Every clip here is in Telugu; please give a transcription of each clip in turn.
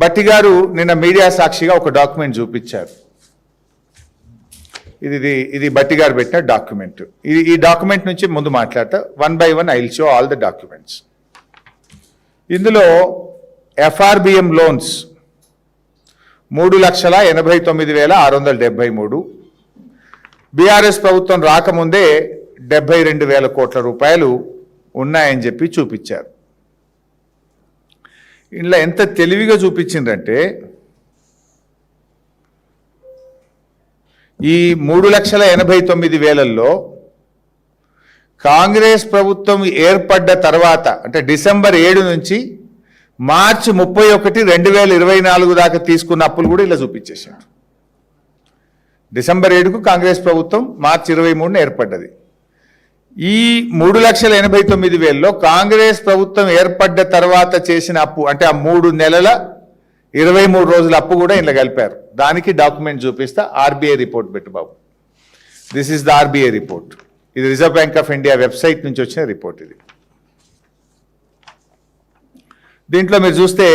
భట్టి గారు నిన్న మీడియా సాక్షిగా ఒక డాక్యుమెంట్ చూపించారు. ఇది భట్టి గారు పెట్టిన డాక్యుమెంట్. ఈ డాక్యుమెంట్ నుంచి ముందు మాట్లాడతా. 1 by 1 I will show all the documents. ఇందులో FRBM లోన్స్ 3,89,673, బీఆర్ఎస్ ప్రభుత్వం రాకముందే 72,000 కోట్ల రూపాయలు ఉన్నాయని చెప్పి చూపించారు. ఇలా ఎంత తెలివిగా చూపించిందంటే, ఈ 3,89,000లో కాంగ్రెస్ ప్రభుత్వం ఏర్పడ్డ తర్వాత అంటే డిసెంబర్ 7 నుంచి మార్చి 31, 2024 దాకా తీసుకున్న అప్పులు కూడా ఇలా చూపించేసాడు. డిసెంబర్ 7కు కాంగ్రెస్ ప్రభుత్వం మార్చి 23న ఏర్పడ్డది. ఈ 3,89,000లో కాంగ్రెస్ ప్రభుత్వం ఏర్పడ్డ తర్వాత చేసిన అప్పు అంటే ఆ 3 నెలల 23 రోజుల అప్పు కూడా ఇలా కలిపారు. దానికి డాక్యుమెంట్ చూపిస్తా. RBI రిపోర్ట్ పెట్టు బాబు. This is the RBI report. ఇది Reserve Bank of India website నుంచి వచ్చిన రిపోర్ట్. ఇది దీంట్లో మీరు చూస్తే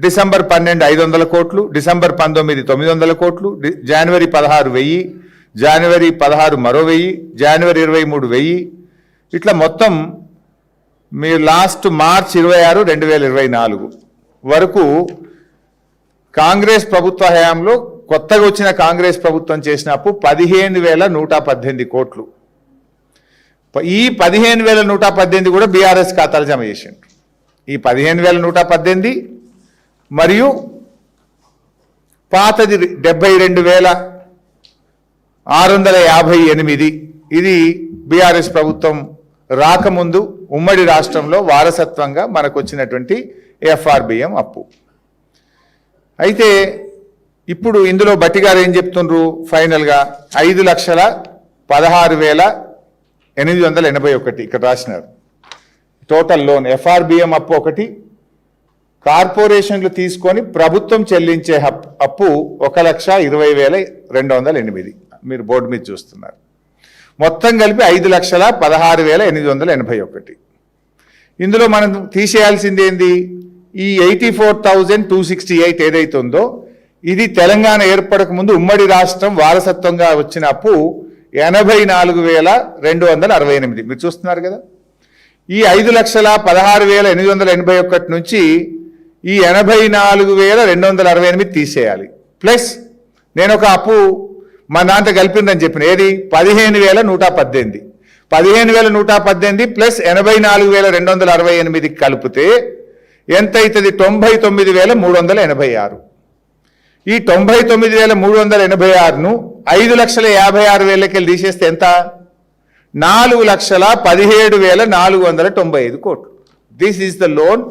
డిసెంబర్ 12 500 కోట్లు, డిసెంబర్ 19 900 కోట్లు, జనవరి 16 1000, జనవరి 16 మరో 1000, జనవరి 23 1000. ఇట్లా మొత్తం మీరు లాస్ట్ మార్చ్ 26 2024 వరకు కాంగ్రెస్ ప్రభుత్వ హయాంలో కొత్తగా వచ్చిన కాంగ్రెస్ ప్రభుత్వం చేసిన అప్పు 15,118 కోట్లు. ఈ 15,118 కూడా బీఆర్ఎస్ ఖాతాలు జమ చేసిండ్రు. ఈ 15,118 మరియు పాతది 72,658. ఇది బీఆర్ఎస్ ప్రభుత్వం రాకముందు ఉమ్మడి రాష్ట్రంలో వారసత్వంగా మనకు వచ్చినటువంటి FRBM అప్పు. అయితే ఇప్పుడు ఇందులో భట్టి గారు ఏం చెప్తుండ్రు? ఫైనల్గా 5,16,881 ఇక్కడ రాసినారు. టోటల్ లోన్ FRBM అప్పు ఒకటి, కార్పొరేషన్లు తీసుకొని ప్రభుత్వం చెల్లించే అప్పు 1,20,208. మీరు బోర్డు మీద చూస్తున్నారు. మొత్తం కలిపి 5,16,881. ఇందులో మనం తీసేయాల్సింది ఏంది? ఈ 84,268 ఏదైతే ఉందో ఇది తెలంగాణ ఏర్పడక ముందు ఉమ్మడి రాష్ట్రం వారసత్వంగా వచ్చిన అప్పు 84,268. మీరు చూస్తున్నారు కదా. ఈ 5,16,881 నుంచి ఈ 84,268 తీసేయాలి. ప్లస్ నేను ఒక అప్పు మా దాంట్లో కలిపిందని చెప్పిన ఏది 15,118. 15,118 ప్లస్ 84,268 కలిపితే ఎంత అవుతుంది? 99,386. ఈ 99,386ను 5,56,000 తీసేస్తే ఎంత? 4,17,495 కోట్లు. This is the loan.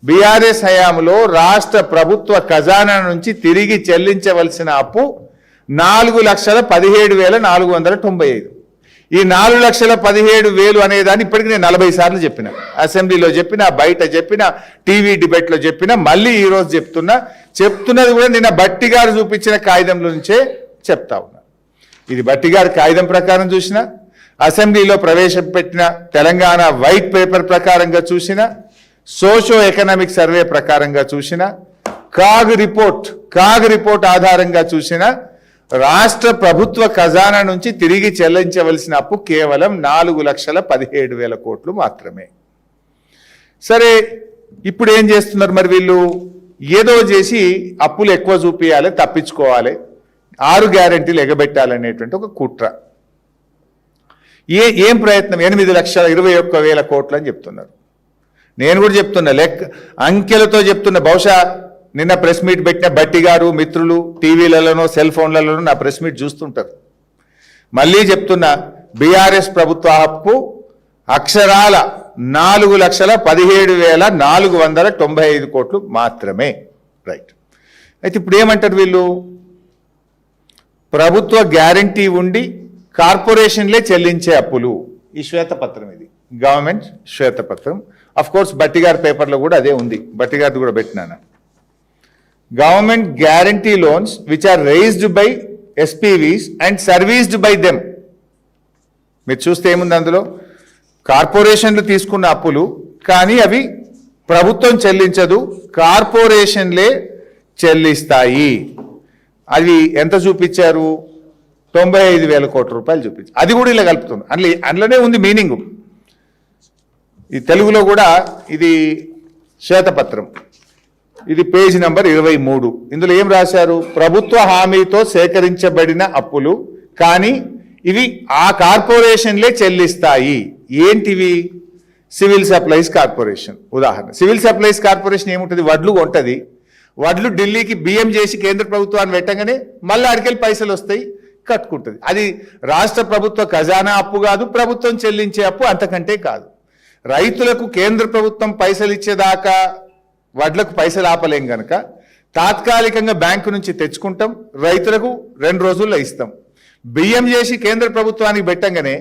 BRS హయాంలో రాష్ట్ర ప్రభుత్వ ఖజానా నుంచి తిరిగి చెల్లించవలసిన అప్పు 4,17,495. ఈ 4,17,000 అనేదాన్ని ఇప్పటికీ నేను 40 సార్లు చెప్పిన. అసెంబ్లీలో చెప్పిన, బయట చెప్పిన, టీవీ డిబేట్లో చెప్పిన, మళ్ళీ ఈరోజు చెప్తున్నది కూడా నిన్న భట్టి గారు చూపించిన కాగితంలో నుంచే చెప్తా ఉన్నా. ఇది భట్టి గారి కాగితం ప్రకారం చూసిన, అసెంబ్లీలో ప్రవేశపెట్టిన తెలంగాణ వైట్ పేపర్ ప్రకారంగా చూసిన, సోషో ఎకనామిక్ సర్వే ప్రకారంగా చూసిన, కాగ్ రిపోర్ట్ ఆధారంగా చూసిన, రాష్ట్ర ప్రభుత్వ ఖజానా నుంచి తిరిగి చెల్లించవలసిన అప్పు కేవలం 4,17,000 కోట్లు మాత్రమే. సరే, ఇప్పుడు ఏం చేస్తున్నారు మరి వీళ్ళు? ఏదో చేసి అప్పులు ఎక్కువ చూపించాలి, తప్పించుకోవాలి, 6 గ్యారెంటీలు ఎగబెట్టాలనేటువంటి ఒక కుట్ర. ఏం ప్రయత్నం? 8,21,000 కోట్లు అని చెప్తున్నారు. నేను కూడా చెప్తున్నా, అంకెలతో చెప్తున్నా. బహుశా నిన్న ప్రెస్ మీట్ పెట్టిన భట్టి గారు మిత్రులు టీవీలలోనో సెల్ ఫోన్లలోనో నా ప్రెస్ మీట్ చూస్తుంటారు. మళ్ళీ చెప్తున్నా, బీఆర్ఎస్ ప్రభుత్వ అప్పు అక్షరాల 4,17,495 కోట్లు మాత్రమే. రైట్. అయితే ఇప్పుడు ఏమంటారు వీళ్ళు? ప్రభుత్వ గ్యారంటీ ఉండి కార్పొరేషన్లే చెల్లించే అప్పులు. ఈ శ్వేతపత్రం, ఇది గవర్నమెంట్ శ్వేతపత్రం. అఫ్ కోర్స్ భట్టి గారి పేపర్లో కూడా అదే ఉంది. భట్టి గారిది కూడా పెట్టినాను. Government guarantee loans which are raised by SPVs and serviced by them. మీరు చూస్తే ఏముంది అందులో? కార్పొరేషన్లు తీసుకున్న అప్పులు, కానీ అవి ప్రభుత్వం చెల్లించదు, కార్పొరేషన్లే చెల్లిస్తాయి. అది ఎంత చూపించారు? 95,000 కోట్ల రూపాయలు చూపించారు. అది కూడా ఇలా కలుపుతుంది. అందులోనే ఉంది మీనింగు. ఈ తెలుగులో కూడా ఇది శ్వేతపత్రం, ఇది పేజ్ నంబర్ 23. ఇందులో ఏం రాశారు? ప్రభుత్వ హామీతో సేకరించబడిన అప్పులు కానీ ఇవి ఆ కార్పొరేషన్లే చెల్లిస్తాయి. ఏంటివి? Civil supplies corporation. ఉదాహరణ, సివిల్ సప్లైస్ కార్పొరేషన్ ఏముంటుంది? వడ్లు కొంటది. వడ్లు ఢిల్లీకి బియ్యం చేసి కేంద్ర ప్రభుత్వాన్ని పెట్టగానే మళ్ళీ అడికెళ్ళి పైసలు వస్తాయి, కట్టుకుంటుంది. అది రాష్ట్ర ప్రభుత్వ ఖజానా అప్పు కాదు, ప్రభుత్వం చెల్లించే అప్పు అంతకంటే కాదు. రైతులకు కేంద్ర ప్రభుత్వం పైసలు ఇచ్చేదాకా వడ్లకు పైసలు ఆపలేం కనుక తాత్కాలికంగా బ్యాంకు నుంచి తెచ్చుకుంటాం, రైతులకు 2 రోజుల్లో ఇస్తాం. బియ్యం చేసి కేంద్ర ప్రభుత్వానికి పెట్టంగానే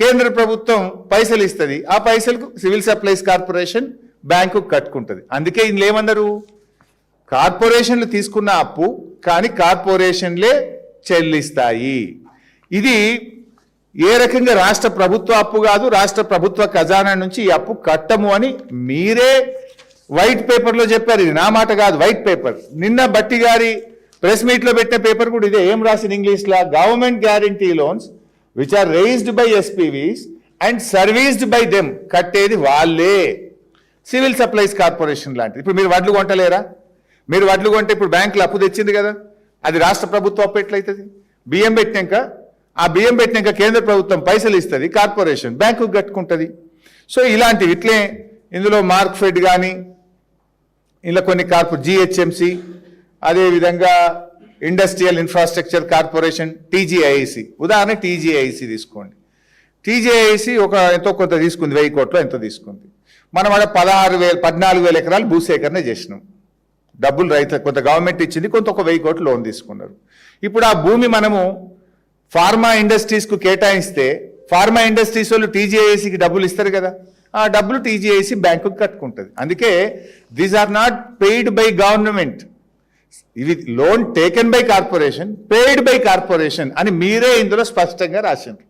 కేంద్ర ప్రభుత్వం పైసలు ఇస్తుంది, ఆ పైసలకు సివిల్ సప్లైస్ కార్పొరేషన్ బ్యాంకు కట్టుకుంటుంది. అందుకే ఇందులో ఏమన్నారు? కార్పొరేషన్లు తీసుకున్న అప్పు కానీ కార్పొరేషన్లే చెల్లిస్తాయి. ఇది ఏ రకంగా రాష్ట్ర ప్రభుత్వ అప్పు కాదు, రాష్ట్ర ప్రభుత్వ ఖజానా నుంచి ఈ అప్పు కట్టము అని మీరే వైట్ పేపర్లో చెప్పారు. ఇది నా మాట కాదు, వైట్ పేపర్. నిన్న బట్టి గారి ప్రెస్ మీట్లో పెట్టిన పేపర్ కూడా ఇదే. ఏం రాసిన ఇంగ్లీష్లో? Government guarantee loans which are raised by SPVs and serviced by them. కట్టేది వాళ్ళే, సివిల్ సప్లైస్ కార్పొరేషన్ లాంటిది. ఇప్పుడు మీరు వడ్లు కొంటలేరా? మీరు వడ్లు కొంటే ఇప్పుడు బ్యాంకులు అప్పు తెచ్చింది కదా, అది రాష్ట్ర ప్రభుత్వం అప్పు ఎట్లయితుంది? బియ్యం పెట్టినాక కేంద్ర ప్రభుత్వం పైసలు ఇస్తుంది, కార్పొరేషన్ బ్యాంకుకు కట్టుకుంటుంది. సో ఇలాంటివి ఇట్లే ఇందులో మార్క్ఫెడ్ కానీ ఇలా కొన్ని జిహెచ్ఎంసి, అదేవిధంగా ఇండస్ట్రియల్ ఇన్ఫ్రాస్ట్రక్చర్ కార్పొరేషన్, టీజీఐసి. ఉదాహరణ టీజీఐసి తీసుకోండి. టీజీఐసి ఎంతో కొంత తీసుకుంది, 1000 కోట్లు ఎంతో తీసుకుంది. మనం అక్కడ 14,000 ఎకరాలు భూసేకరణ చేసినాం. డబ్బులు రైతులకు కొంత గవర్నమెంట్ ఇచ్చింది, కొంత ఒక 1000 కోట్లు లోన్ తీసుకున్నారు. ఇప్పుడు ఆ భూమి మనము ఫార్మా ఇండస్ట్రీస్కు కేటాయిస్తే ఫార్మా ఇండస్ట్రీస్ వాళ్ళు టీజీఐసికి డబ్బులు ఇస్తారు కదా, ఆ డబ్బులు టీజీఐసి బ్యాంకుకు కట్టుకుంటుంది. అందుకే these are not paid by government, ఇవి loan taken by corporation, paid by corporation అని మీరే ఇందులో స్పష్టంగా రాశారు.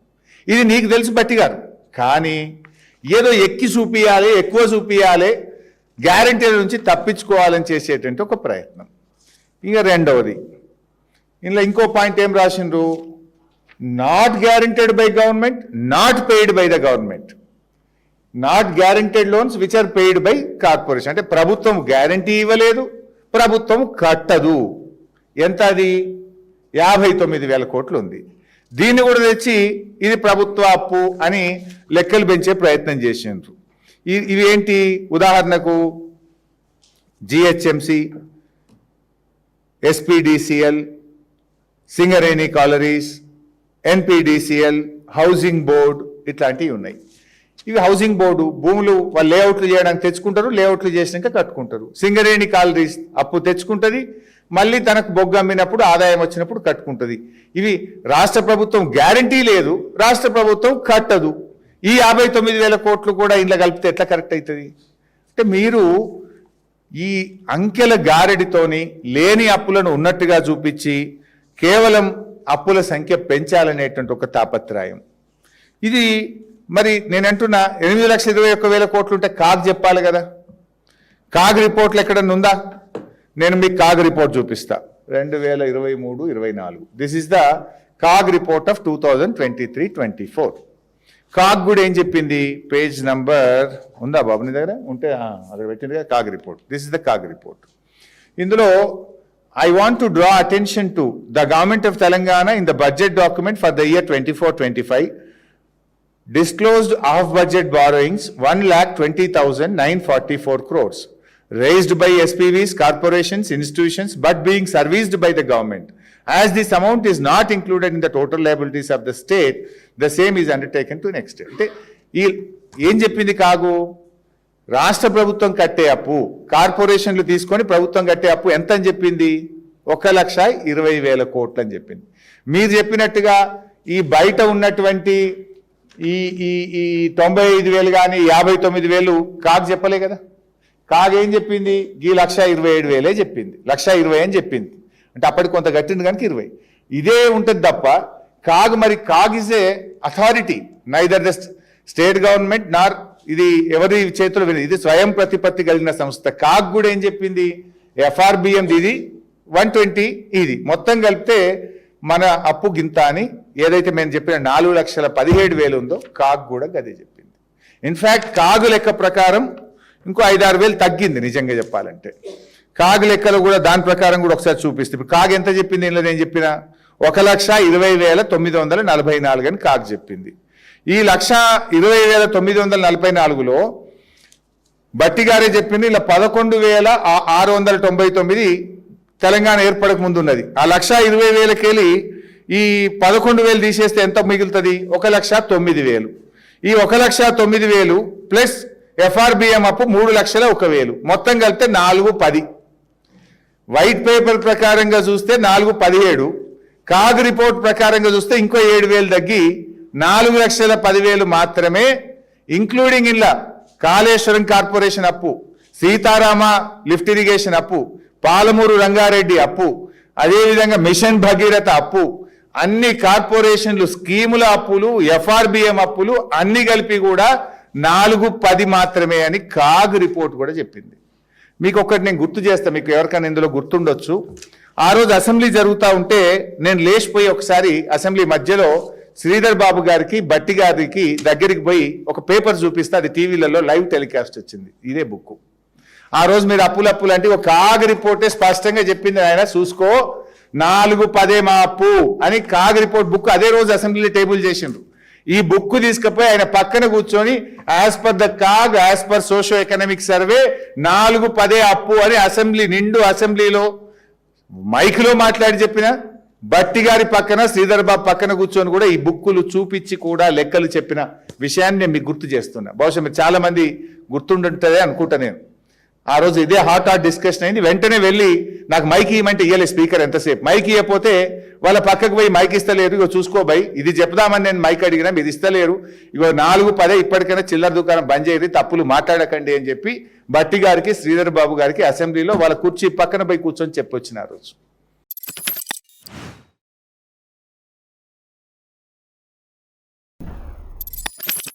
ఇది నీకు తెలుసు బట్టి గారు, కానీ ఏదో ఎక్కి చూపియాలి, ఎక్కువ చూపియాలి, గ్యారంటీల నుంచి తప్పించుకోవాలని చేసేటువంటి ఒక ప్రయత్నం. ఇక రెండవది, ఇందులో ఇంకో పాయింట్ ఏం రాసిండ్రు? Not guaranteed by government, not paid by the government. Not guaranteed loans which are paid by corporation. అంటే ప్రభుత్వం గ్యారంటీ ఇవ్వలేదు, ప్రభుత్వం కట్టదు. ఎంత అది? 59,000 కోట్లు ఉంది. దీన్ని కూడా తెచ్చి ఇది ప్రభుత్వ అప్పు అని లెక్కలు పెంచే ప్రయత్నం చేసిండ్రు. ఇవి ఏంటి? ఉదాహరణకు GHMC, SPDCL, Singareni collieries, NPDCL, housing board, ఇట్లాంటివి ఉన్నాయి. ఇవి హౌసింగ్ బోర్డు భూములు వాళ్ళు లేఅవుట్లు చేయడానికి తెచ్చుకుంటారు, లేఅవుట్లు చేసినాక కట్టుకుంటారు. సింగరేణి కాలరీస్ అప్పు తెచ్చుకుంటుంది, మళ్ళీ తనకు బొగ్గు అమ్మినప్పుడు ఆదాయం వచ్చినప్పుడు కట్టుకుంటుంది. ఇవి రాష్ట్ర ప్రభుత్వం గ్యారంటీ లేదు, రాష్ట్ర ప్రభుత్వం కట్టదు. ఈ 59,000 కోట్లు కూడా ఇంట్లో కలిపితే ఎట్లా కరెక్ట్ అవుతుంది? అంటే మీరు ఈ అంకెల గారడితోని లేని అప్పులను ఉన్నట్టుగా చూపించి కేవలం అప్పుల సంఖ్య పెంచాలనేటువంటి ఒక తాపత్రయం. ఇది మరి నేనంటున్నా 8,21,000 కోట్లు ఉంటే కాగ్ చెప్పాలి కదా. కాగ్ రిపోర్ట్లు ఎక్కడన్నా ఉందా? నేను మీకు కాగ్ రిపోర్ట్ చూపిస్తా, 2023-24. This is the CAG report of 2023-24. CAG కూడా ఏం చెప్పింది? పేజ్ నంబర్ ఉందా బాబు నీ దగ్గర? ఉంటే అక్కడ పెట్టింది కదా CAG report. This is the CAG report. ఇందులో I want to draw attention to the government of Telangana in the budget document for the year 24-25 disclosed off-budget borrowings 1,20,944 crores raised by SPVs, corporations, institutions but being serviced by the government. As this amount is not included in the total liabilities of the state, the same is undertaken to next year. ఏం చెప్పింది కాగు? రాష్ట్ర ప్రభుత్వం కట్టే అప్పు, కార్పొరేషన్లు తీసుకొని ప్రభుత్వం కట్టే అప్పు ఎంత అని చెప్పింది? 1,20,000 కోట్లు అని చెప్పింది. మీరు చెప్పినట్టుగా ఈ బయట ఉన్నటువంటి ఈ 95,000 కానీ 59,000 కాగ్ చెప్పలే కదా. కాగ్ ఏం చెప్పింది? ఈ 1,27,000 చెప్పింది, 1,20,000 అని చెప్పింది. అంటే అప్పటికి కొంత కట్టింది కనుక 20. ఇదే ఉంటుంది తప్ప CAG is a authority, neither the state government నార్ ఇది ఎవరి చేతిలో వినదు, ఇది స్వయం ప్రతిపత్తి కలిగిన సంస్థ. కాగ్ కూడా ఏం చెప్పింది, FRBM ఇది 120, ఇది మొత్తం కలిపితే మన అప్పు గింత అని ఏదైతే మేము చెప్పిన 4,17,000 ఉందో కాగ్ కూడా గదే చెప్పింది. ఇన్ఫ్యాక్ట్ కాగు లెక్క ప్రకారం ఇంకో 5-6 వేలు తగ్గింది నిజంగా చెప్పాలంటే. కాగు లెక్కలు కూడా దాని ప్రకారం కూడా ఒకసారి చూపిస్తే ఇప్పుడు కాగ్ ఎంత చెప్పింది, ఇందులో నేను చెప్పిన 1,20,944 అని కాగ్ చెప్పింది. ఈ 1,20,944లో బట్టి గారే చెప్పింది ఇలా 11,699 తెలంగాణ ఏర్పడక ముందు ఉన్నది. ఆ 1,20,000కెళ్ళి ఈ 11,000 తీసేస్తే ఎంత మిగులుతుంది, 1,09,000. ఈ 1,09,000 ప్లస్ FRBM అప్పు 3,01,000 మొత్తం కలిపితే 4,10. వైట్ పేపర్ ప్రకారంగా చూస్తే 4,17. కాగ్ రిపోర్ట్ ప్రకారంగా చూస్తే ఇంకో 7,000 తగ్గి 4,10,000 మాత్రమే, ఇంక్లూడింగ్ ఇలా కాళేశ్వరం కార్పొరేషన్ అప్పు, సీతారామ లిఫ్ట్ ఇరిగేషన్ అప్పు, పాలమూరు రంగారెడ్డి అప్పు, అదేవిధంగా మిషన్ భగీరథ అప్పు, అన్ని కార్పొరేషన్లు స్కీముల అప్పులు, FRBM అప్పులు అన్ని కలిపి కూడా 4,10 మాత్రమే అని కాగ్ రిపోర్ట్ కూడా చెప్పింది. మీకు ఒకటి నేను గుర్తు చేస్తా, మీకు ఎవరికైనా ఇందులో గుర్తుండొచ్చు. ఆ రోజు అసెంబ్లీ జరుగుతూ ఉంటే నేను లేచిపోయి ఒకసారి అసెంబ్లీ మధ్యలో శ్రీధర్ బాబు గారికి బట్టి గారికి దగ్గరికి పోయి ఒక పేపర్ చూపిస్తే అది టీవీలలో లైవ్ టెలికాస్ట్ వచ్చింది, ఇదే బుక్. ఆ రోజు మీరు అప్పులు అంటే ఒక కాగ్ రిపోర్టే స్పష్టంగా చెప్పింది, ఆయన చూసుకో 4,10 మా అప్పు అని కాగ్ రిపోర్ట్ బుక్ అదే రోజు అసెంబ్లీ టేబుల్ చేసిండ్రు. ఈ బుక్ తీసుకుపోయి ఆయన పక్కన కూర్చొని as per the CAG, as per socio economic survey 4,10 అప్పు అని అసెంబ్లీ నిండు అసెంబ్లీలో మైక్లో మాట్లాడి చెప్పిన బట్టి గారి పక్కన శ్రీధర్ బాబు పక్కన కూర్చొని కూడా ఈ బుక్కులు చూపించి కూడా లెక్కలు చెప్పిన విషయాన్ని నేను మీకు గుర్తు చేస్తున్నా. బహుశా మీరు చాలా మంది గుర్తుంటుంటదే అనుకుంటా నేను. ఆ రోజు ఇదే హాట్ డిస్కషన్ అయింది. వెంటనే వెళ్ళి నాకు మైక్ ఇవ్వమంటే ఇవ్వలేదు స్పీకర్ ఎంతసేపు. మైక్ ఇవ్వకపోతే వాళ్ళ పక్కకు పోయి మైక్ ఇస్తలేరు, ఇగో చూసుకో బై ఇది చెప్దామని నేను మైక్ అడిగినా మీరు ఇస్తలేరు, ఇగో 4,10 ఇప్పటికైనా చిల్లర దుకాణం బంద్ చేయరు, తప్పులు మాట్లాడకండి అని చెప్పి బట్టి గారికి శ్రీధర్ బాబు గారికి అసెంబ్లీలో వాళ్ళ కుర్చీ పక్కన పోయి కూర్చొని చెప్పొచ్చిన ఆ రోజు.